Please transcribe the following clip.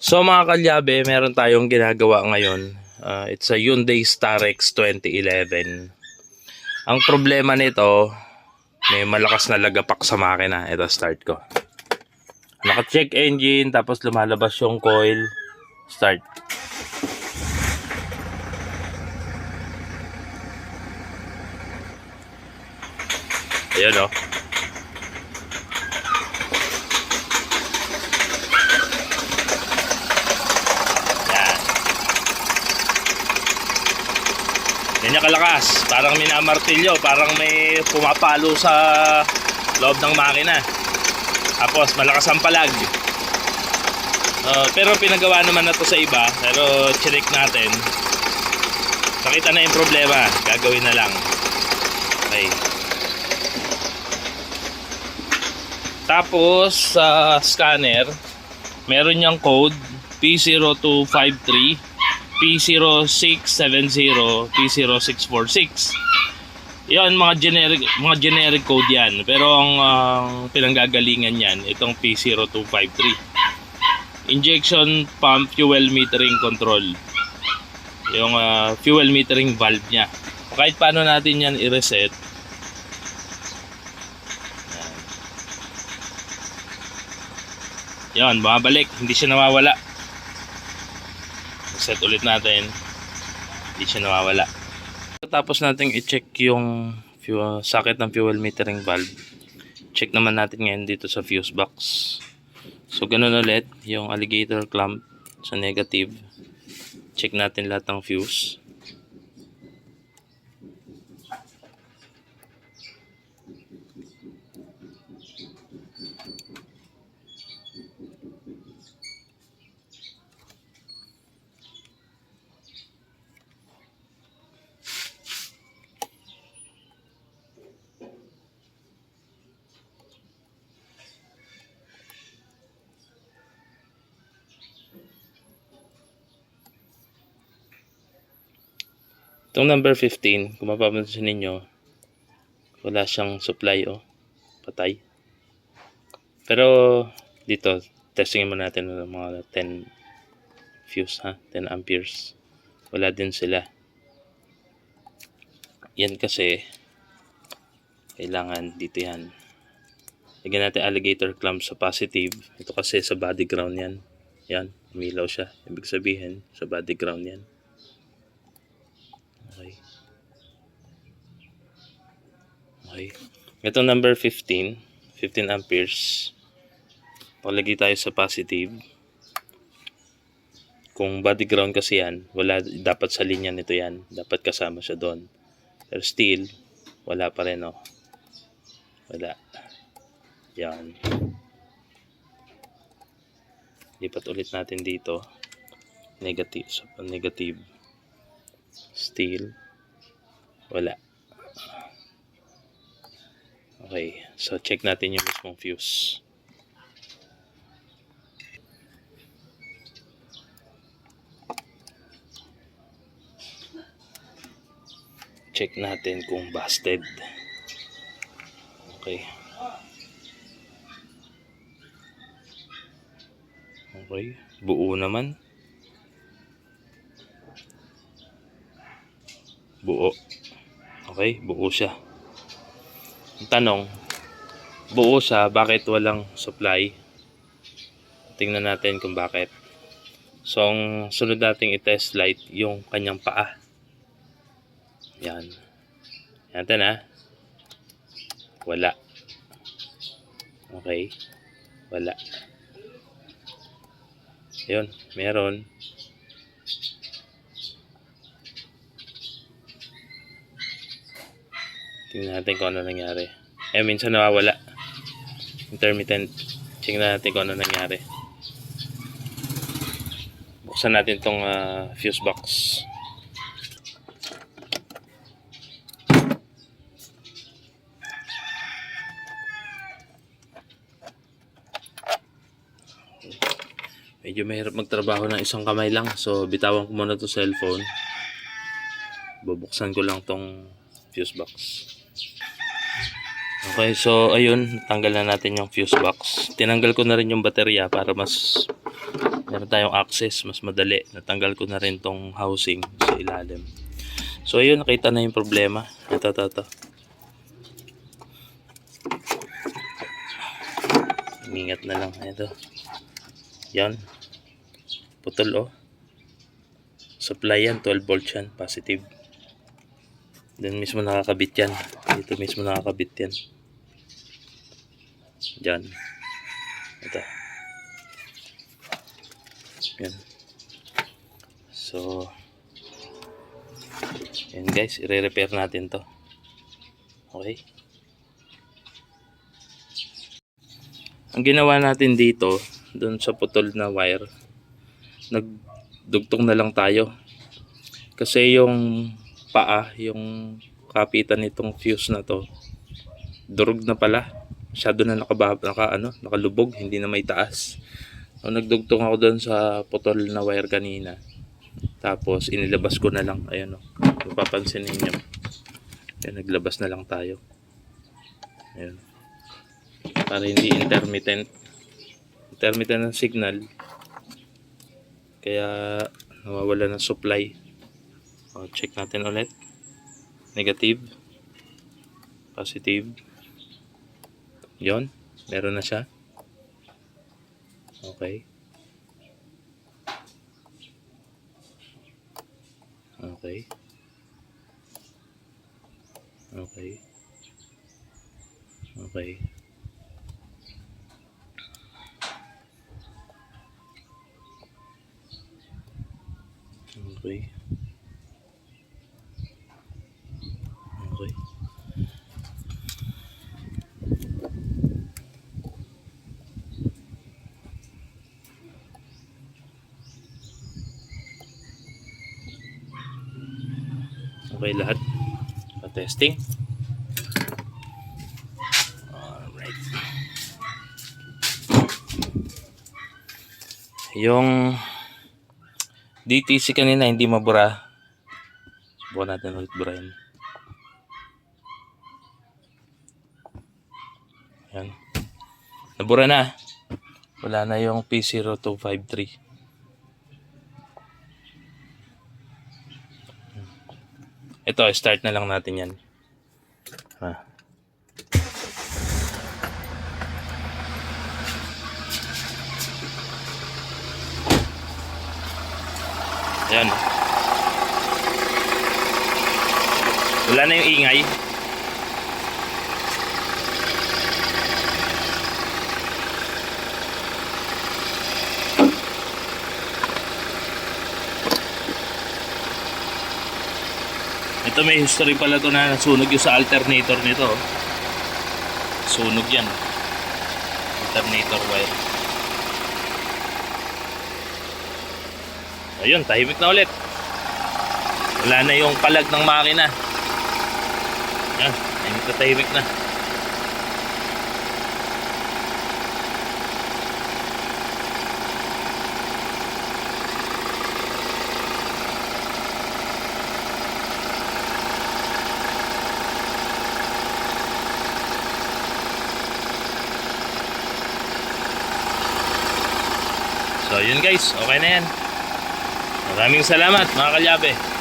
So mga kalyabe, meron tayong ginagawa ngayon. It's a Hyundai Starex 2011. Ang problema nito, may malakas na lagapak sa makina. Ito, start ko. Naka-check engine, tapos lumalabas yung coil. Start. Ayan o. Ganyan kalakas, parang minamartilyo, parang may pumapalo sa loob ng makina. Tapos malakas ang palag. Pero pinagawa naman na to sa iba, pero check natin. Nakita na yung problema, gagawin na lang. Okay. Tapos sa scanner, meron niyang code P0253 P0670, P0646. Yan, mga generic code yan. Pero ang pinanggagalingan yan, itong P0253. Injection pump fuel metering control. Yung fuel metering valve niya. Kahit paano natin yan i-reset. Yan, bumabalik. Hindi siya nawawala. Set ulit natin, hindi siya nawawala. Tapos natin i-check yung socket ng fuel metering valve. Check naman natin ngayon dito sa fuse box. So ganun ulit, yung alligator clamp sa negative. Check natin lahat ng fuse. Itong number 15, kung mapapansin ninyo, wala siyang supply, patay. Pero dito, testingin mo natin ng mga 10 fuse, 10 amperes. Wala din sila. Yan kasi, kailangan dito yan. Lagyan natin alligator clamp sa positive. Ito kasi sa body ground yan. Yan, umilaw siya. Ibig sabihin, sa body ground yan. Okay. Ito number 15 amperes. Paglagay tayo sa positive. Kung body ground kasi yan, wala, dapat sa linya nito yan. Dapat kasama siya doon. Pero still, wala pa rin, wala. Yan. Lipat ulit natin dito. Negative. So, negative. Still, wala. Okay, so check natin yung mismong fuse. Check natin kung busted. Okay. Okay, buo naman. Buo. Okay, buo siya. Ang tanong, buo siya, bakit walang supply? Tingnan natin kung bakit. So, ang sunod nating i-test light yung kanyang paa. Yan. Yan natin, wala. Okay. Wala. Yun, meron. Tingnan natin kung ano nangyari. Minsan nawawala. Intermittent. Tingnan natin kung ano nangyari. Buksan natin tong fuse box. Medyo mahirap magtrabaho ng isang kamay lang. So, bitawan ko muna to cellphone. Bubuksan ko lang tong fuse box. Okay, so ayun, tanggal na natin yung fuse box. Tinanggal ko na rin yung baterya para mas meron tayong access, mas madali. Natanggal ko na rin tong housing sa ilalim. So ayun, nakita na yung problema. Ito. Ingat na lang. Ito. Yan. Putol oh. Supply yan, 12 volt yan, positive. Then mismo nakakabit yan. Dito mismo nakakabit yan. Diyan. Ito. Yan. So, yan guys, i-repair natin to. Okay. Ang ginawa natin dito, dun sa putol na wire, nagdugtong na lang tayo. Kasi yung paa, yung kapitan nitong fuse na to, durog na pala. Masyado na nakalubog, hindi na may taas. So, nagdugtong ako dun sa putol na wire kanina. Tapos inilabas ko na lang. Ayan o. Mapapansin ninyo. Ayan, naglabas na lang tayo. Ayan. Para hindi intermittent ng signal, kaya nawawala ng supply. Check natin ulit. Negative, positive. Yon, meron na siya. Okay. Okay. Okay. Okay. Okay. Okay. Okay lahat. Pa-testing. Alright. Yung DTC kanina hindi mabura. Subukan natin ulit burahin. Ayan. Nabura na. Wala na yung P0253. Ito, start na lang natin yan. Ayan. Wala na yung ingay. Ito may history pala to na sunog yung sa alternator nito. Sunog yan. Alternator wire. Ayun, tahimik na ulit. Wala na yung palag ng makina. Yan, tahimik na. So yun guys, okay na yan. Maraming salamat mga kalyabe.